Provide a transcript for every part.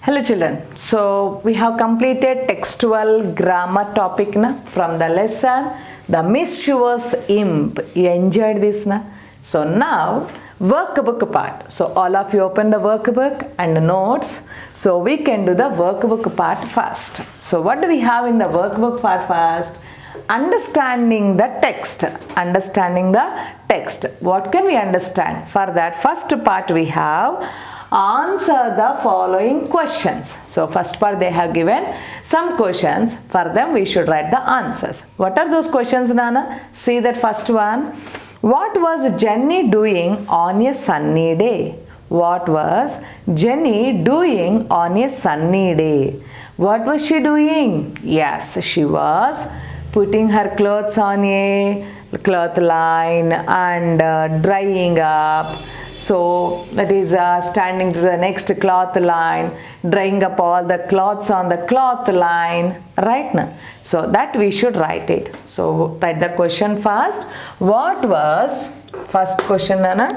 Hello children, so we have completed textual grammar topic na from the lesson The Mischievous Imp. You enjoyed this na? So now workbook part. So all of you open the workbook and the notes. So we can do the workbook part first. So what do we have in the workbook part first? Understanding the text. Understanding the text. What can we understand? For that first part we have answer the following questions. So first part they have given some questions. For them we should write the answers. What are those questions, Nana? See that first one. What was Jenny doing on a sunny day? What was Jenny doing on a sunny day? What was she doing? Yes, she was putting her clothes on a cloth line and drying up. So that is standing to the next cloth line, drying up all the cloths on the cloth line, right now. So that we should write it. So write the question first. What was, first question Nana,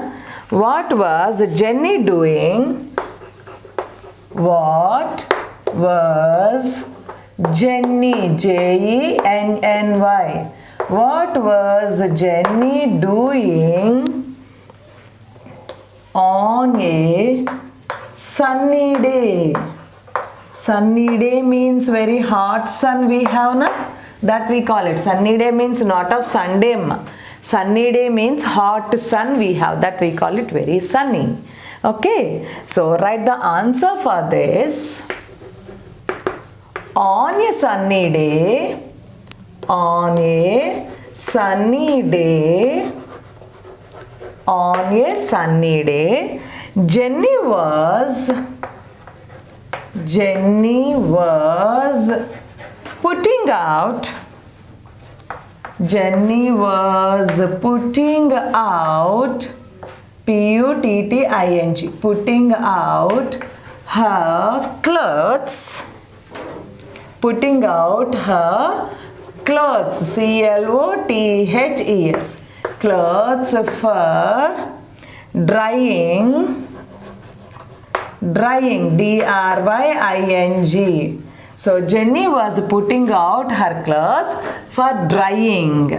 what was Jenny doing? What was Jenny, Jenny? What was Jenny doing on a sunny day? Sunny day means very hot sun we have na, that we call it. Sunny day means not of Sunday. Sunny day means hot sun we have, that we call it very sunny. Okay, so write the answer for this. On a sunny day, on a sunny day, on a sunny day, Jenny was putting out P-U-T-T-I-N-G, putting out her clothes, C-L-O-T-H-E-S, clothes for drying, D-R-Y-I-G. So Jenny was putting out her clothes for drying,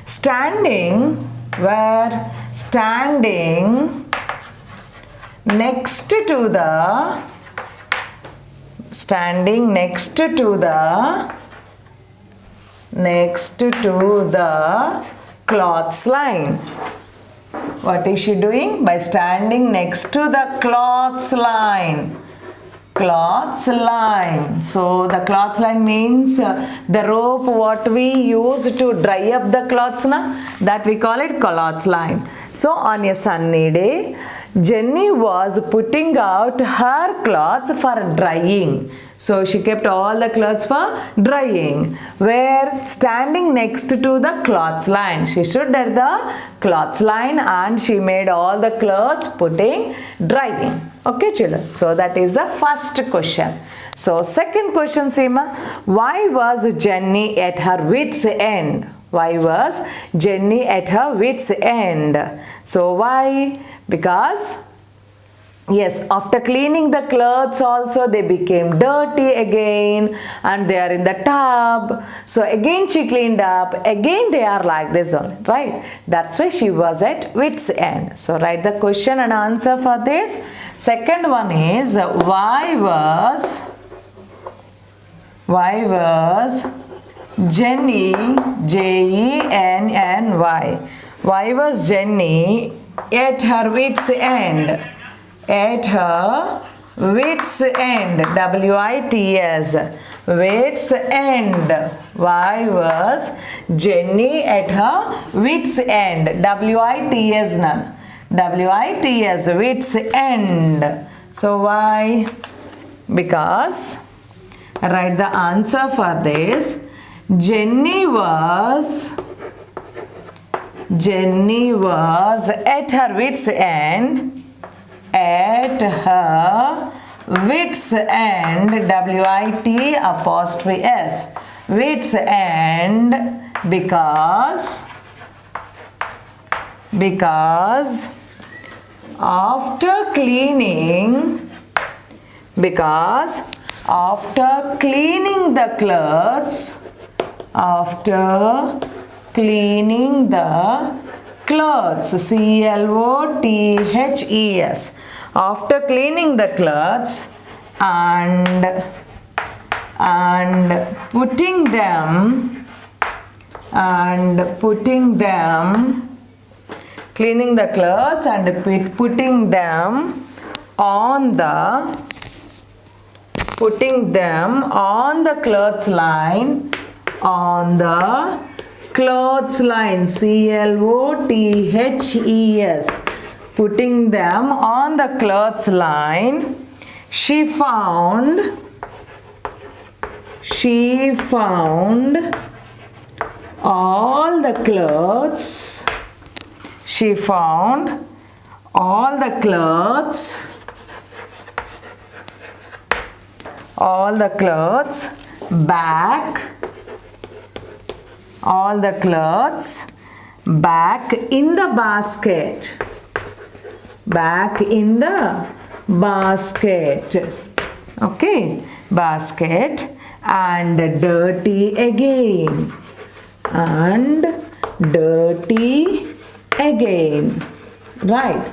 standing, where? Standing next to the cloths line. What is she doing? By standing next to the cloths line. So the cloths line means the rope what we use to dry up the cloths na, that we call it cloths line. So on a sunny day, Jenny was putting out her clothes for drying. So she kept all the clothes for drying. Where? Standing next to the cloths line. She stood at the cloths line and she made all the clothes putting drying. Okay children. So that is the first question. So second question, Seema. Why was Jenny at her wit's end? Why was Jenny at her wit's end? So why? Because yes, after cleaning the clothes also they became dirty again and they are in the tub. So again she cleaned up, again they are like this only, right? That's why she was at wit's end. So write the question and answer for this. Second one is why was Jenny, Jenny, why was Jenny at her wit's end? At her wit's end, W-I-T-S, wit's end. Why was Jenny at her wit's end? W-I-T-S none. W-I-T-S, wit's end. So why? Because, write the answer for this. Jenny was at her wit's end. At her wit's end, W-I-T-S, wit's end, because after cleaning, because after cleaning the clothes, after cleaning the clothes, clothes, after cleaning the clothes and putting them, cleaning the clothes and putting them on the clothes line, clothes, putting them on the clothes line, she found all the clothes, back in the basket, okay, basket, and dirty again, right?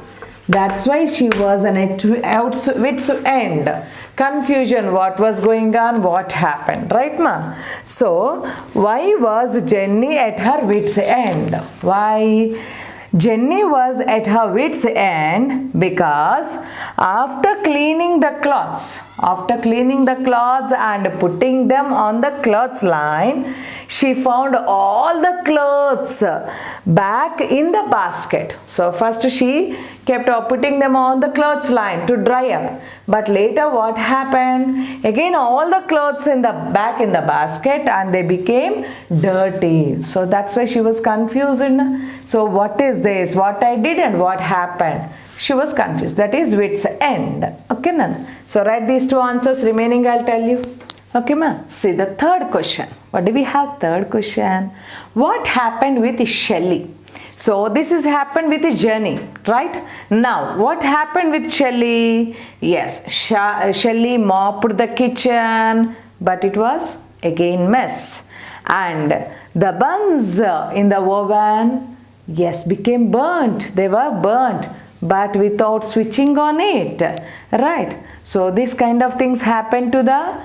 That's why she was at wit's end. Confusion, what was going on, what happened, right ma? So why was Jenny at her wit's end? Why Jenny was at her wit's end? Because after cleaning the clothes and putting them on the clothes line, she found all the clothes back in the basket. So first she kept putting them on the clothes line to dry up, but later what happened? Again all the clothes back in the basket, and they became dirty. So that's why she was confused. So what is this, what I did and what happened? She was confused. That is wit's end. Okay, Nan? So write these two answers, remaining I'll tell you. Okay, ma? See the third question. What do we have? Third question. What happened with Shelly? So this has happened with Jenny, right? Now, what happened with Shelly? Yes, Shelly mopped the kitchen, but it was again mess. And the buns in the oven, yes, became burnt. They were burnt, but without switching on it, right? So this kind of things happened to the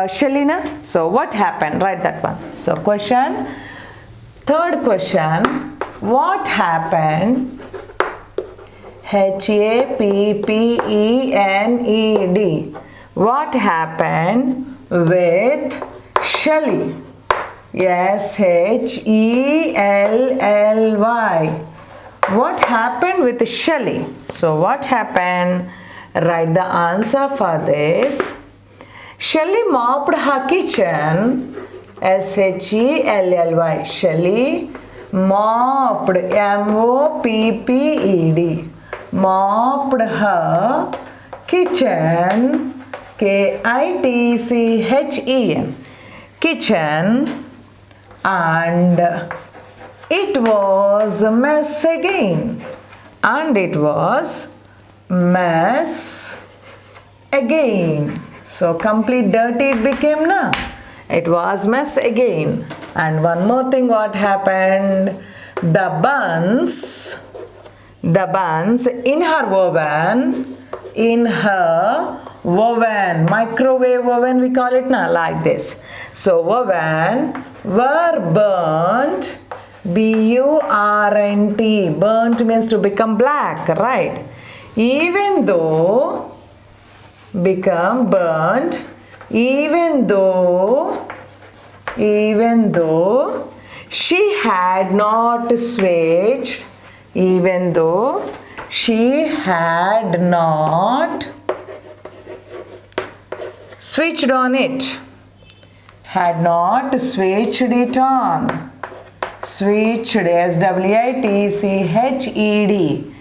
Shelina. So what happened? Write that one. So third question, what happened? HAPPENED. What happened with Shelly? SHELLY. What happened with Shelly? So what happened? Write the answer for this. Shelly mopped her kitchen. SHELLY. Shelly mopped, MOPPED. Mopped her kitchen, KITCHEN. Kitchen, and it was a mess again. So complete dirty it became, na? It was mess again. And one more thing, what happened? The buns in her oven, microwave oven we call it, na, like this. So oven were burnt, BURNT. Burnt means to become black, right? Even though become burnt, even though she had not switched, even though she had not switched on it, had not switched it on, switched, SWITCHED,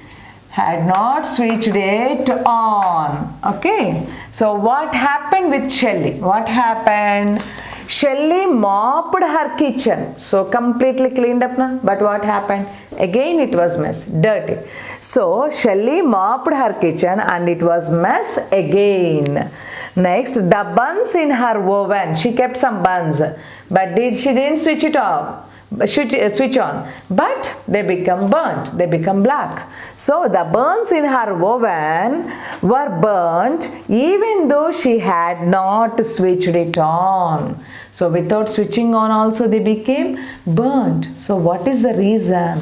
had not switched it on. Okay, so what happened with Shelly? What happened? Shelley mopped her kitchen. So completely cleaned up now. But what happened? Again it was mess, dirty. So Shelley mopped her kitchen and it was mess again. Next, the buns in her oven. She kept some buns, but she didn't switch it off. Switch on, but they become burnt, they become black. So the burns in her oven were burnt even though she had not switched it on. So without switching on also they became burnt. So what is the reason?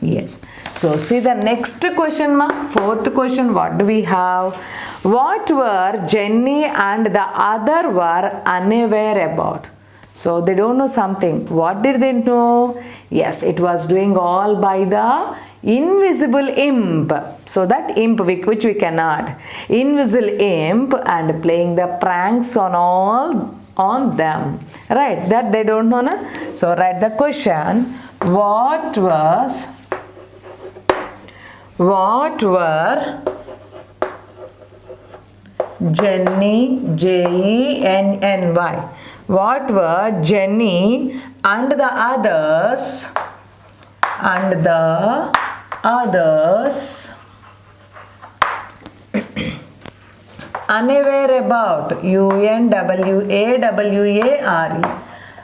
Yes. So see the next question, fourth question. What do we have? What were Jenny and the other were unaware about? So they don't know something. What did they know? Yes, it was doing all by the invisible imp. So that imp which we cannot. Invisible imp and playing the pranks on them. Right, that they don't know. Na? So write the question. What were Jenny, Jenny? What were Jenny and the others unaware about? Unaware.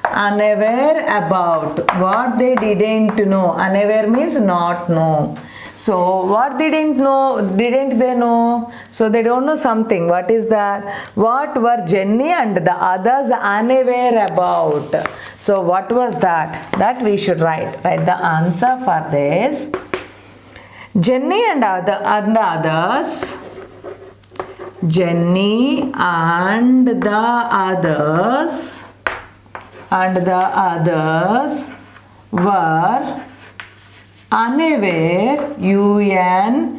Unaware about. What they didn't know. Unaware means not know. So what they didn't know, didn't they know? So they don't know something. What is that? What were Jenny and the others unaware about? So what was that? That we should write. Write the answer for this. Jenny and the others. Jenny and the others were unaware, unaware.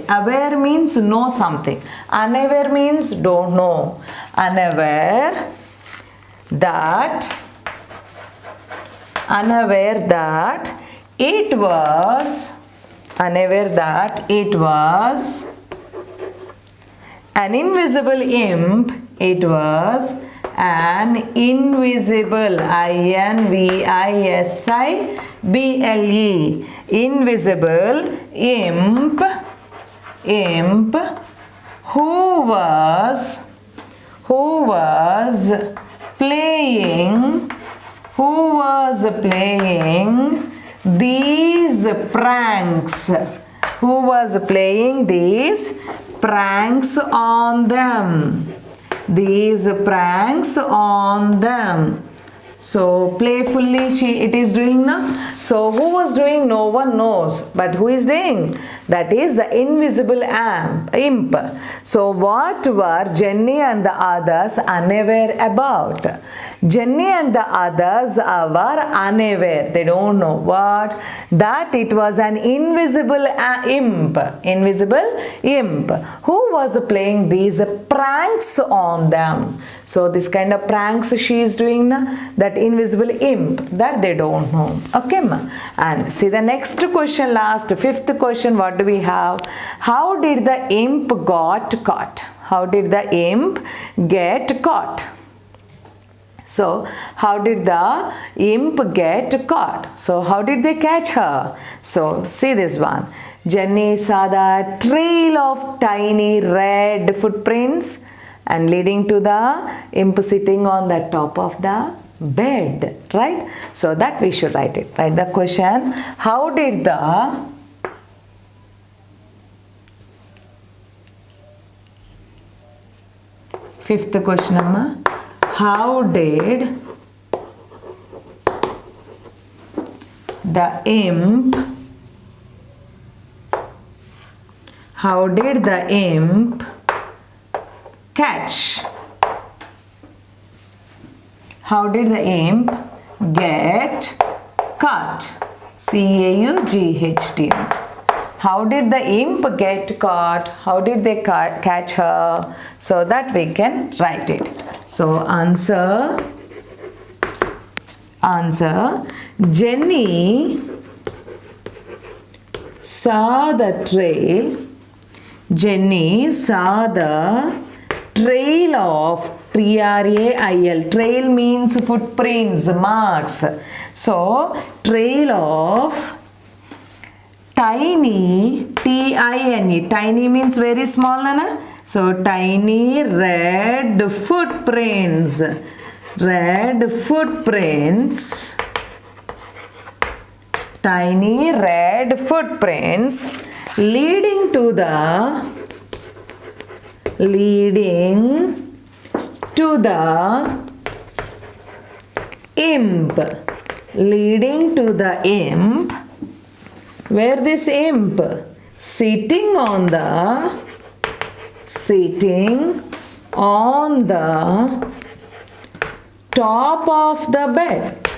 Aware means know something. Unaware means don't know. Unaware that it was an invisible imp. It was an invisible, invisible, invisible imp who was playing these pranks. Who was playing these pranks on them? So playfully it is doing now. So who was doing? No one knows. But who is doing? That is the invisible imp. So what were Jenny and the others unaware about? Jenny and the others were unaware. They don't know what? That it was an invisible imp. Invisible imp. Who was playing these pranks on them? So this kind of pranks she is doing now. That invisible imp. That they don't know. Okay, ma. And see the next question, last fifth question. What do we have? How did the imp got caught? How did the imp get caught? So how did the imp get caught? So how did they catch her? So see this one. Jenny saw the trail of tiny red footprints and leading to the imp sitting on the top of the bed, right? So that we should write it. Write the question. How did the fifth question, Amma? How did the imp catch? How did the imp get caught? C-A-U-G-H-T. How did the imp get caught? How did they catch her? So that we can write it. So answer, Jenny saw the trail. Jenny saw the trail of Trail. Trail means footprints, marks. So trail of tiny, Tine. Tiny means very small, Nana. So tiny red footprints. Red footprints. Tiny red footprints leading to the imp. Leading to the imp. Where this imp? Sitting on the top of the bed.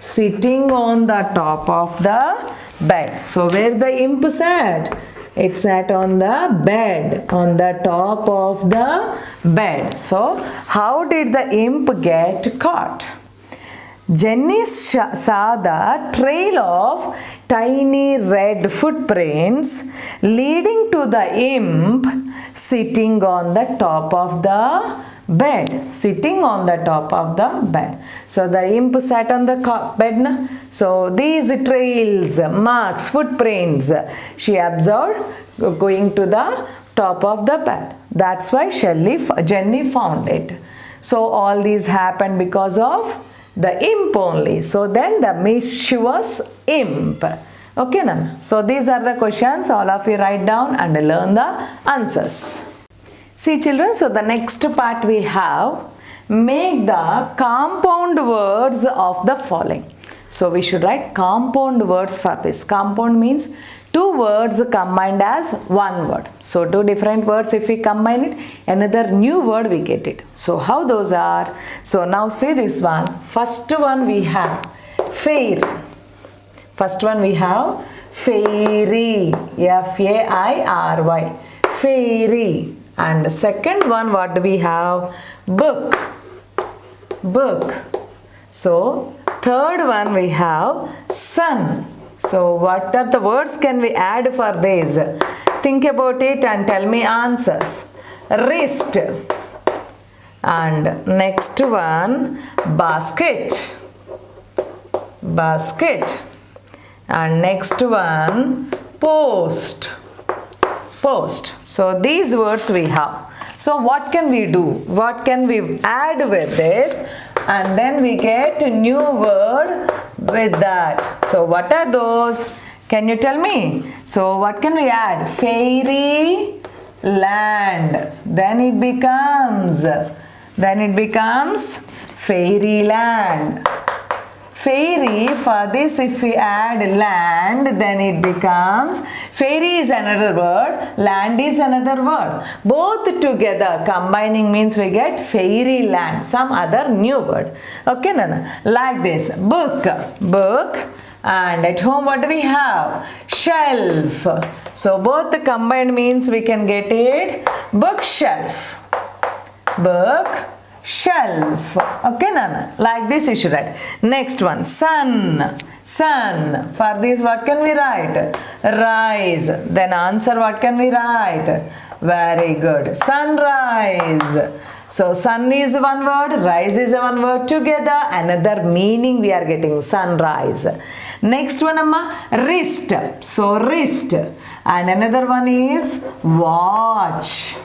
Sitting on the top of the bed. So where the imp sat? It sat on the bed, on the top of the bed. So how did the imp get caught? Jenny saw the trail of tiny red footprints leading to the imp sitting on the top of the bed. Sitting on the top of the bed. So the imp sat on the bed. Na? So these trails, marks, footprints, she observed going to the top of the bed. That's why Jenny found it. So all these happened because of the imp only. So then the mischievous imp. Okay, Nana? So these are the questions. All of you write down and learn the answers. See children, so the next part we have, make the compound words of the following. So we should write compound words for this. Compound means two words combined as one word. So two different words, if we combine it, another new word we get it. So how those are? So now see this one. First one we have fairy. First one we have fairy. F-A-I-R-Y. Fairy. And second one, what do we have? Book. Book. So third one we have sun. So what are the words can we add for this? Think about it and tell me answers. Wrist. And next one, basket. Basket. And next one, post. Post. So these words we have. So what can we do? What can we add with this? And then we get a new word with that. So what are those? Can you tell me? So what can we add? Fairy land. Then it becomes fairyland. Fairy, for this if we add land, then it becomes, fairy is another word, land is another word. Both together combining means we get fairyland, some other new word. Okay, Nana? Like this, book, book, and at home what do we have? Shelf. So both combined means we can get it, bookshelf. Book, shelf. Okay, Nana? Like this you should write. Next one, sun. Sun. For this what can we write? Rise. Then answer what can we write? Very good. Sunrise. So sun is one word, rise is one word, together another meaning we are getting, sunrise. Next one, Amma, wrist. So wrist. And another one is watch.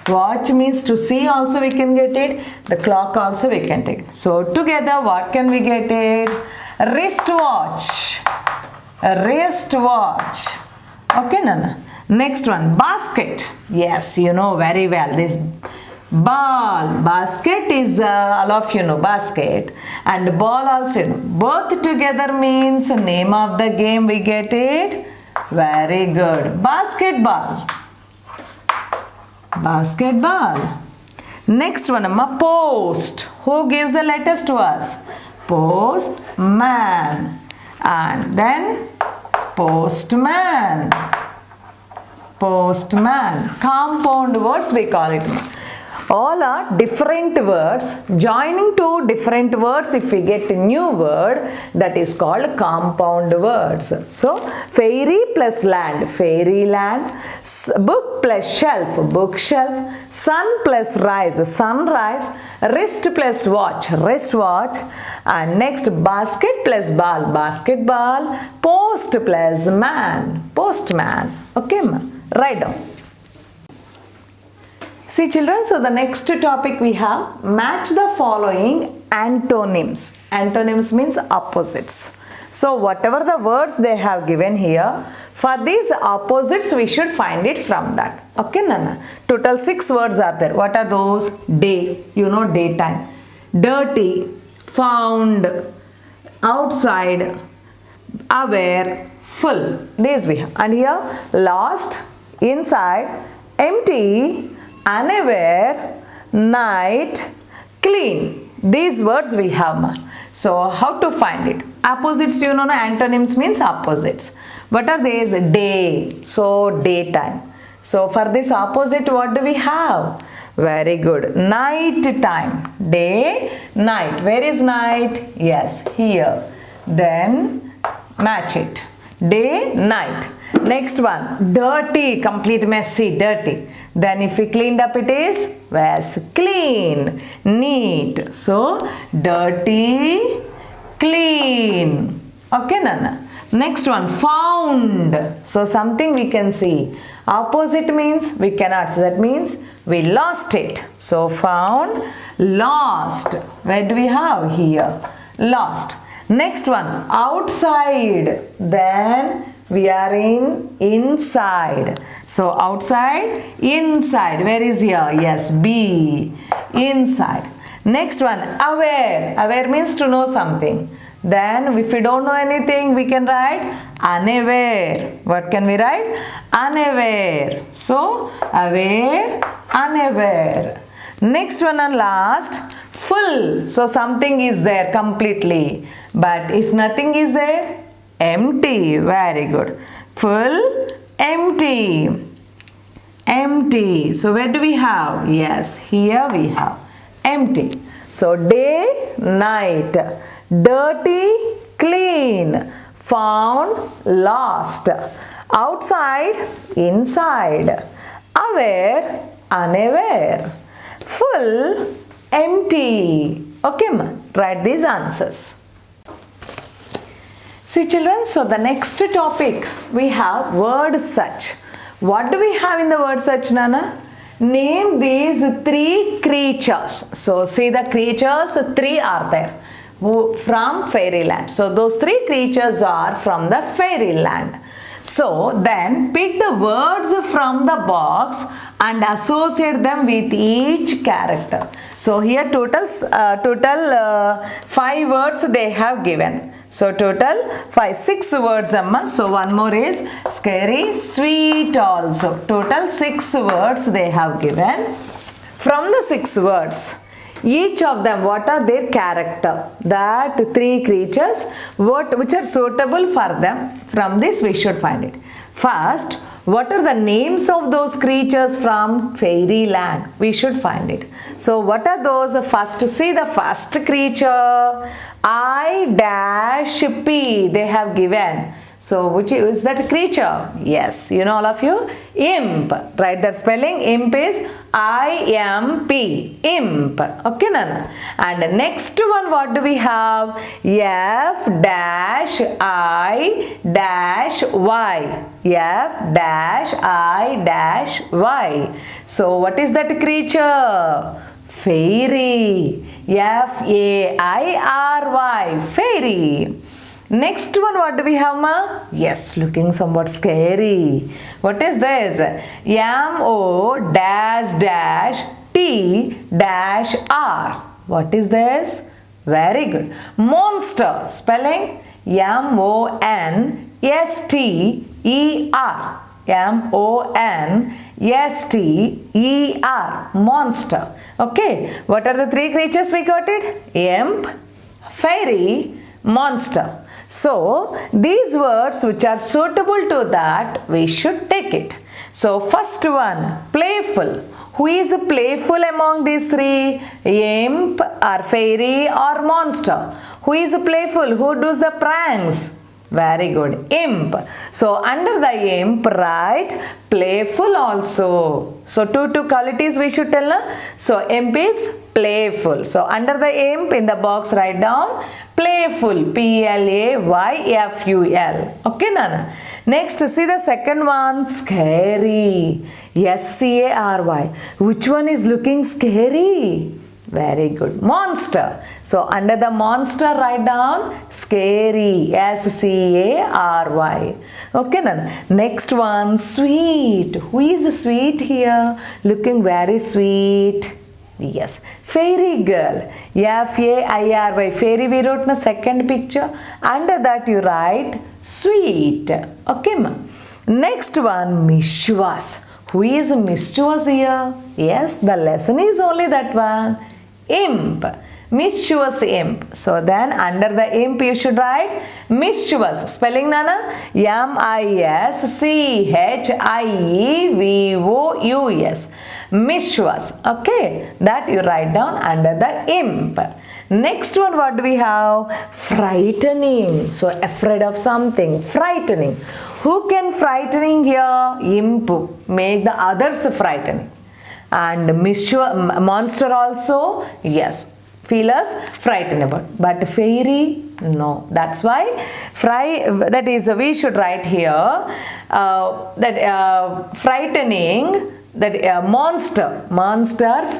Watch means to see also we can get it. The clock also we can take. So together what can we get it? Wristwatch. Wristwatch. Okay, Nana? Next one, basket. Yes, you know very well. This ball. Basket is all of you know basket. And ball also. Both together means name of the game we get it. Very good. Basketball. Basketball. Next one, Amma, post. Who gives the letters to us? Postman. And then postman. Postman. Compound words we call it. All are different words. Joining two different words, if we get a new word, that is called compound words. So fairy plus land, fairyland. Book plus shelf, bookshelf. Sun plus rise, sunrise. Wrist plus watch, wristwatch. And next, basket plus ball, basketball. Post plus man, postman. Okay, ma? Write down. See children, so the next topic we have, match the following antonyms. Antonyms means opposites. So whatever the words they have given here, for these opposites we should find it from that. Okay, Nana? Total 6 words are there. What are those? Day, you know, daytime. Dirty, found, outside, aware, full. These we have. And here, lost, inside, empty, unaware, night, clean. These words we have. So how to find it? Opposites, you know, antonyms means opposites. What are these? Day. So daytime. So for this opposite, what do we have? Very good. Night time. Day, night. Where is night? Yes, here. Then match it. Day, night. Next one. Dirty. Complete messy. Dirty. Then if we cleaned up, it is yes, clean, neat. So dirty, clean. Okay, Nana. Next one, found. So something we can see. Opposite means we cannot see. That means we lost it. So found, lost. Where do we have? Here. Lost. Next one, outside. Then we are in inside. So outside, inside. Where is here? Yes, B. Inside. Next one, aware. Aware means to know something. Then if we don't know anything, we can write unaware. What can we write? Unaware. So aware, unaware. Next one and last, full. So something is there completely. But if nothing is there, empty. Very good. Full, empty. Empty. So where do we have? Yes, here we have empty. So day, night. Dirty, clean. Found, lost. Outside, inside. Aware, unaware. Full, empty. Okay, ma? Write these answers. See children, so the next topic we have word search. What do we have in the word search, Nana? Name these 3 creatures. So see the creatures, 3 are there from fairyland. So those 3 creatures are from the fairyland. So then pick the words from the box and associate them with each character. So here total 5 words they have given. So total 6 words, Amma. So one more is scary, sweet also. Total 6 words they have given. From the 6 words, each of them, what are their character? That 3 creatures, which are suitable for them. From this we should find it. First, what are the names of those creatures from fairyland? We should find it. So what are those? First, see the first creature. I-P they have given. So which is that creature? Yes, you know all of you. Imp. Write that spelling. Imp is I-M-P. Imp. Okay, Nana. And next one, what do we have? F-I-Y. F-I-Y. So what is that creature? Fairy. F-A-I-R-Y. Fairy. Next one, what do we have, ma? Yes, looking somewhat scary. What is this? M-O-T-R. What is this? Very good. Monster. Spelling M-O-N-S-T-E-R. M-O-N-S-T-E-R. Monster. Okay. What are the 3 creatures we got it? Imp, fairy, monster. So these words which are suitable to that, we should take it. So first one, playful. Who is playful among these three? Imp or fairy or monster? Who is playful? Who does the pranks? Very good. Imp. So under the imp, write playful also. So two qualities we should tell. So imp is playful. So under the imp, in the box write down playful. Playful. Okay, Nana. Next, see the second one, scary. Scary. Which one is looking scary? Very good. Monster. So under the monster write down scary. Scary. Okay, Nana. Next one, sweet. Who is sweet here? Looking very sweet. Yes, fairy girl. Fairy. Fairy we wrote in the second picture. Under that you write sweet. Okay, ma. Next one, mischievous. Who is mischievous here? Yes, the lesson is only that one. Imp. Mischievous imp. So then under the imp you should write mischievous. Spelling, Nana? Mischievous. Mischievous. Okay, that you write down under the imp. Next one, what do we have? Frightening. So afraid of something. Frightening. Who can frightening here? Imp. Make the others frightening. And monster also? Yes. Feel us frightened about. But fairy? No. That's why that is we should write here frightening. That monster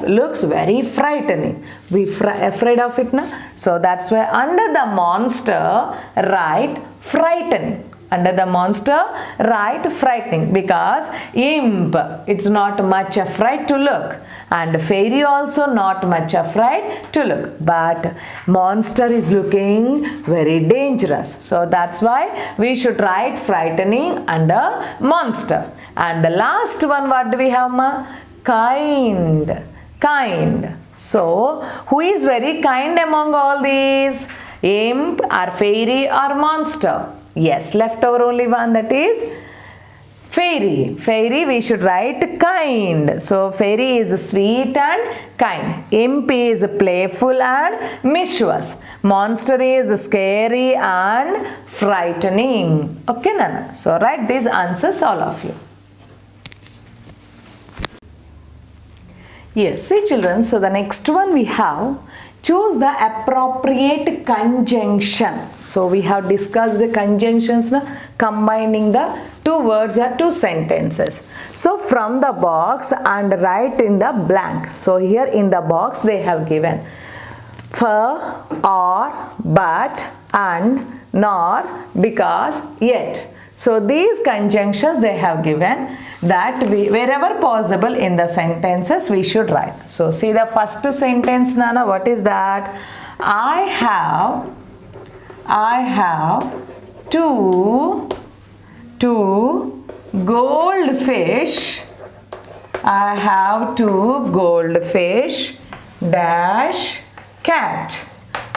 looks very frightening. We afraid of it, na? So that's why under the monster write frightening. Under the monster write frightening, because imp, it's not much afraid to look, and fairy also not much afraid to look, but monster is looking very dangerous. So that's why we should write frightening under monster. And the last one, what do we have, ma? Kind. So who is very kind among all these? Imp or fairy or monster? Yes, left over only one, that is fairy. Fairy we should write kind. So fairy is sweet and kind. Imp is playful and mischievous. Monster is scary and frightening. Okay, Nana? So write these answers, all of you. Yes, see children, so the next one we have, choose the appropriate conjunction. So we have discussed the conjunctions, combining the two words or two sentences. So from the box and write in the blank. So here in the box they have given for, or, but, and, nor, because, yet. So these conjunctions they have given, that wherever possible in the sentences we should write. So see the first sentence, Nana, what is that? I have two goldfish. I have two goldfish dash cat.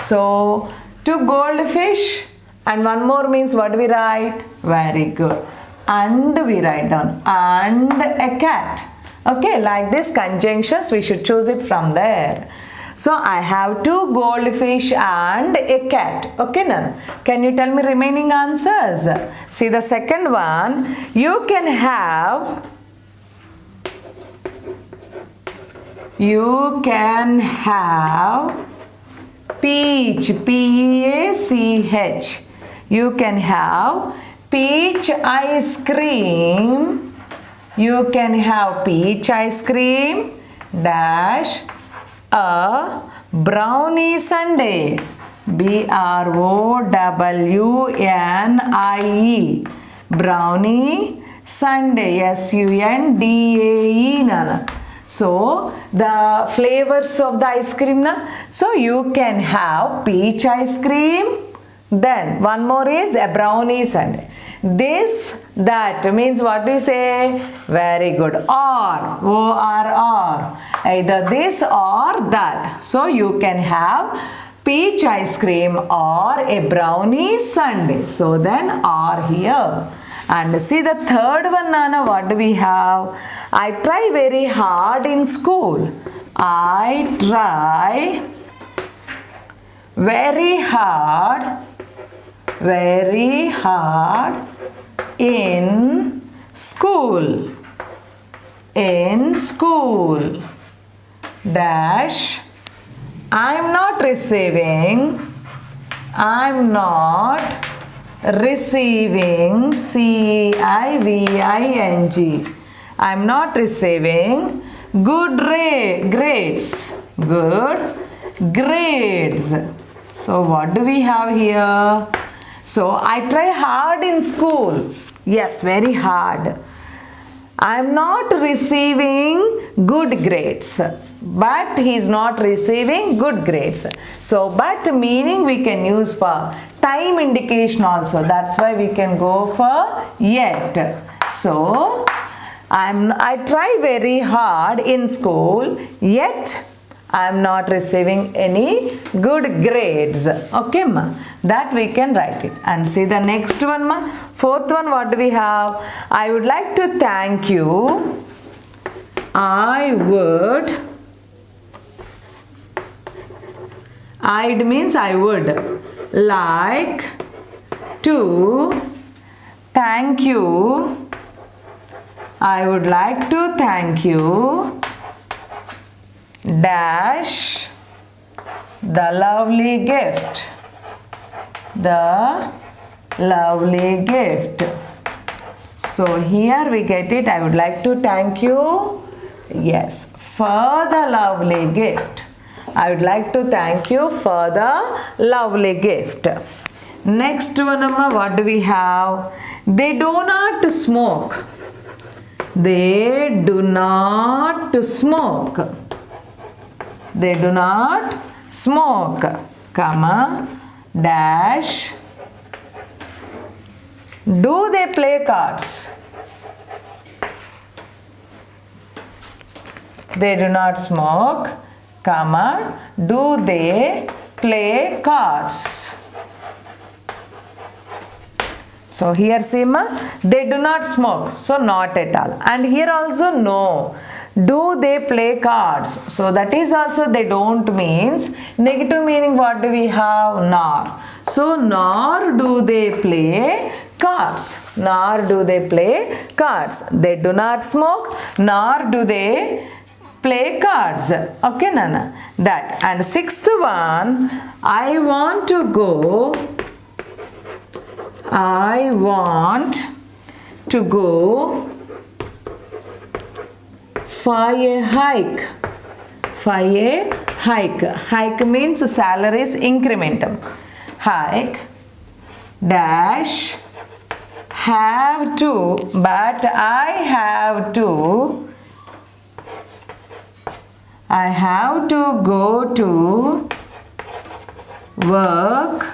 So two goldfish and one more means what do we write? Very good. And we write down and a cat. Okay, like this conjunctions we should choose it from there. So I have two goldfish and a cat. Okay, Nan? Can you tell me remaining answers? See the second one. You can have peach. P-E-A-C-H. You can have peach ice cream. You can have peach ice cream dash a brownie sundae. B-R-O-W-N-I-E. Brownie sundae. S-U-N-D-A-E. Nana. So the flavors of the ice cream, na? So you can have peach ice cream. Then one more is a brownie sundae. This, that means what do you say? Very good. Or, O-R-R. Either this or that. So you can have peach ice cream or a brownie sundae. So then or here. And see the third one, Nana, what do we have? I try very hard in school. I try very hard in school. In school. Dash. I'm not receiving CIVING. I'm not receiving good grades. Good grades. So what do we have here? So I try hard in school. Yes, very hard. I'm not receiving good grades. But he is not receiving good grades. So but meaning we can use for time indication also. That's why we can go for yet. So I try very hard in school, yet I am not receiving any good grades. Okay, ma? That we can write it. And see the next one, ma? Fourth one, what do we have? I would like to thank you. I means I would like to thank you. I would like to thank you. Dash the lovely gift. The lovely gift. So here we get it. I would like to thank you. Yes, for the lovely gift. I would like to thank you for the lovely gift. Next one, Amma, what do we have? They do not smoke. They do not smoke. They do not smoke, comma, dash. Do they play cards? They do not smoke, comma, do they play cards? So here see ma, they do not smoke, so not at all. And here also no. Do they play cards? So that is also they don't means. Negative meaning what do we have? Nor. So nor do they play cards. Nor do they play cards. They do not smoke, nor do they play cards. Okay, Nana? That. And sixth one, I want to go for a hike. For a hike. Hike means salaries incrementum. Hike dash have to, but I have to go to work.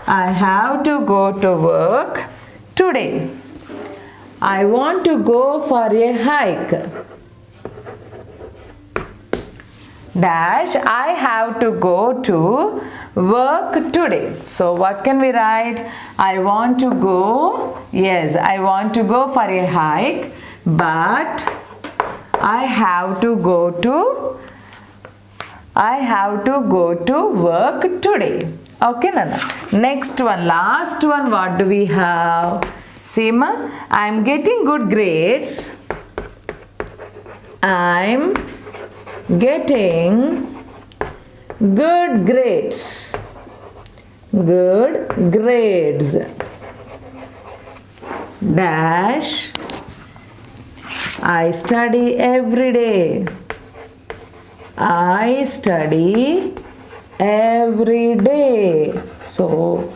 I have to go to work today. I want to go for a hike. Dash, I have to go to work today. So what can we write? I want to go, yes, I want to go for a hike, but I have to go to work today. Okay, Nana. Next one, last one, what do we have? Seema, I am getting good grades. I'm getting good grades. Good grades. Dash. I study every day. I study every day. So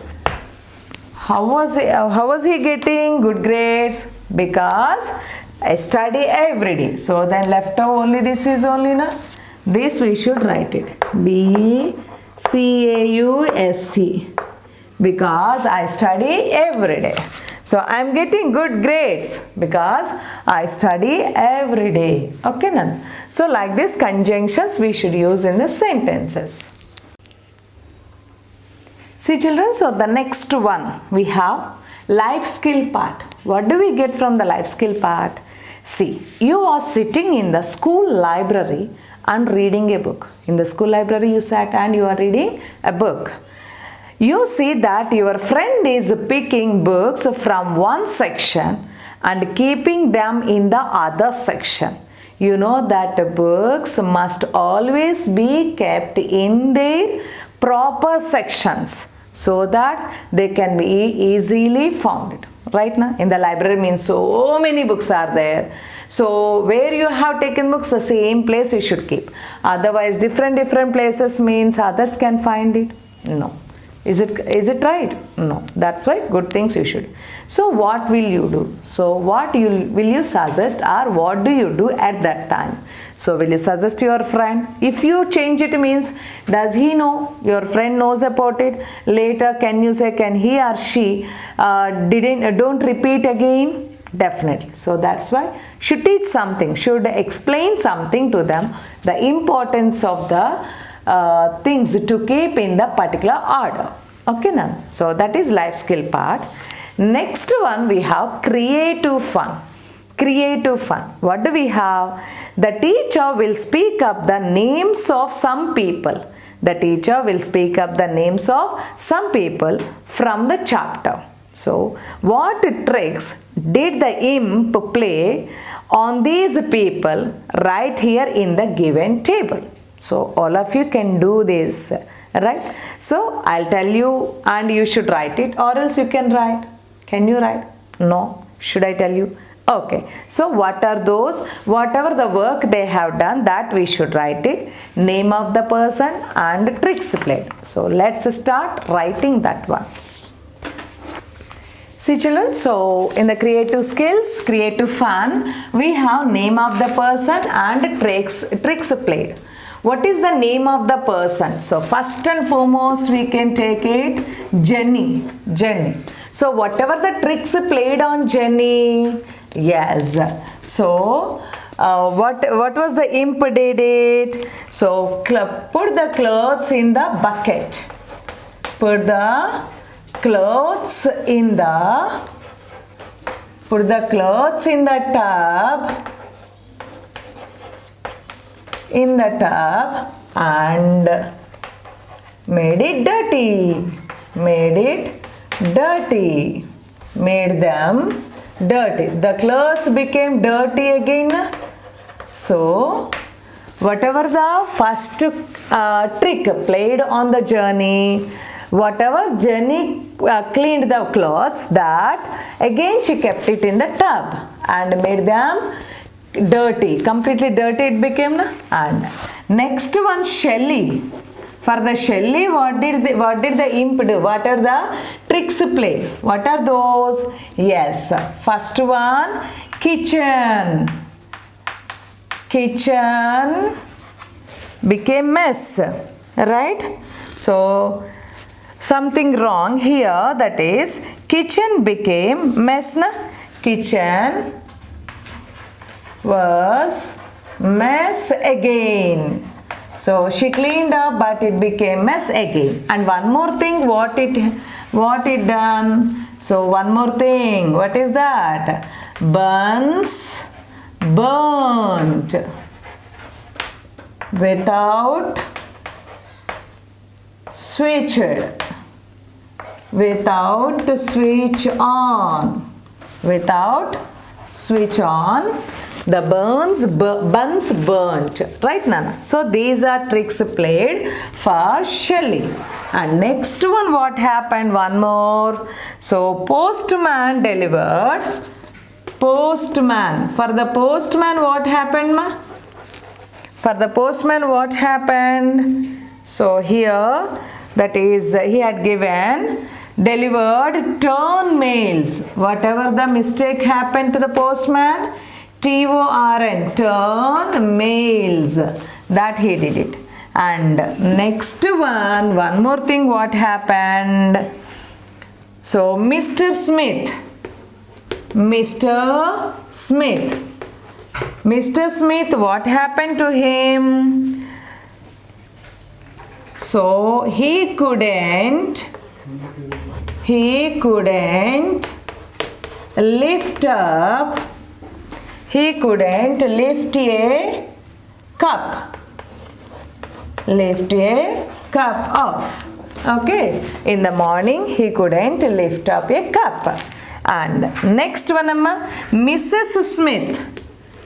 how was he getting good grades? Because I study every day. So then left out only this is only na. This we should write it. BCAUSC. Because I study every day. So I am getting good grades because I study every day. Okay, Nan? So like this conjunctions we should use in the sentences. See children, so the next one we have life skill part. What do we get from the life skill part? See, you are sitting in the school library and reading a book. In the school library you sat and you are reading a book. You see that your friend is picking books from one section and keeping them in the other section. You know that books must always be kept in their proper sections so that they can be easily found. Right now in the library means so many books are there. So where you have taken books, the same place you should keep. Otherwise different places means others can find it. No. Is it right? No. That's why good things you should. So what will you do? So what will you suggest, or what do you do at that time? So will you suggest your friend? If you change it means, does he know? Your friend knows about it. Later can you say, can he or she don't repeat again? Definitely. So that's why should teach something, should explain something to them, the importance of the things to keep in the particular order. Okay now, so that is life skill part. Next one we have creative fun. Creative fun. What do we have? The teacher will speak up the names of some people. The teacher will speak up the names of some people from the chapter. So what tricks did the imp play on these people right here in the given table? So all of you can do this, right? So I'll tell you and you should write it, or else you can write. Can you write? No. Should I tell you? Okay. So what are those? Whatever the work they have done, that we should write it. Name of the person and tricks played. So let's start writing that one. See children, so in the creative skills, creative fun, we have name of the person and tricks played. What is the name of the person? So first and foremost we can take it Jenny. So whatever the tricks played on Jenny, yes. So what was the imp did it? So put the clothes in the bucket. Put the clothes in the tub. In the tub and made it dirty. Made them dirty. The clothes became dirty again. So whatever the first trick played on the journey, whatever Jenny cleaned the clothes, that again she kept it in the tub and made them dirty, completely dirty it became. And next one Shelly. For the Shelly, what did the imp do? What are the tricks played? What are those? Yes, first one kitchen became mess, right? So something wrong here, that is kitchen became mess na? Kitchen was mess again. So she cleaned up but it became mess again. And one more thing, what it done? So one more thing, what is that? Buns burnt without switch on. The buns burnt, right Nana? So these are tricks played for Shelly. And next one, what happened? One more. So postman delivered. Postman. For the postman, what happened, ma? For the postman, what happened? So here, that is, he had given delivered turn mails. Whatever the mistake happened to the postman, TORN, turn mails, that he did it. And next one more thing, what happened? So Mr. Smith, what happened to him? So he couldn't lift up he couldn't lift a cup. Lift a cup off. Okay. In the morning, he couldn't lift up a cup. And next one, Amma, Mrs. Smith.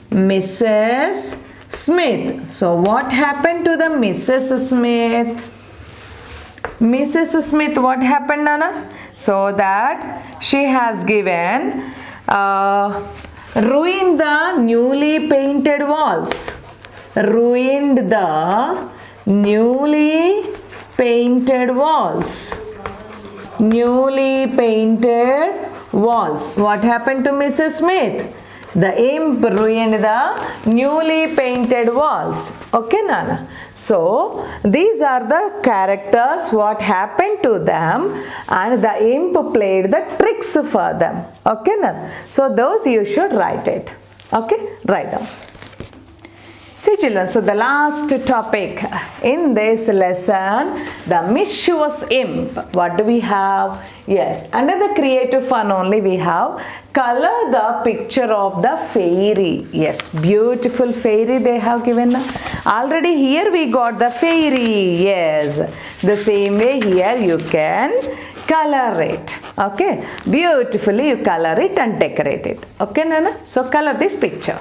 Mrs. Smith. So what happened to the Mrs. Smith? Mrs. Smith, what happened, Nana? So that she has given, ruined the newly painted walls. Ruined the newly painted walls. Newly painted walls. What happened to Mrs. Smith? The imp ruined the newly painted walls. Okay, Nana. So, these are the characters, what happened to them, and the imp played the tricks for them. Okay, Nana. So, those you should write it. Okay, write down. See children, so the last topic in this lesson, the mischievous imp. What do we have? Yes, under the creative fun only we have color the picture of the fairy. Yes, beautiful fairy they have given. Already here we got the fairy. Yes, the same way here you can color it. Okay, beautifully you color it and decorate it. Okay, Nana? So color this picture.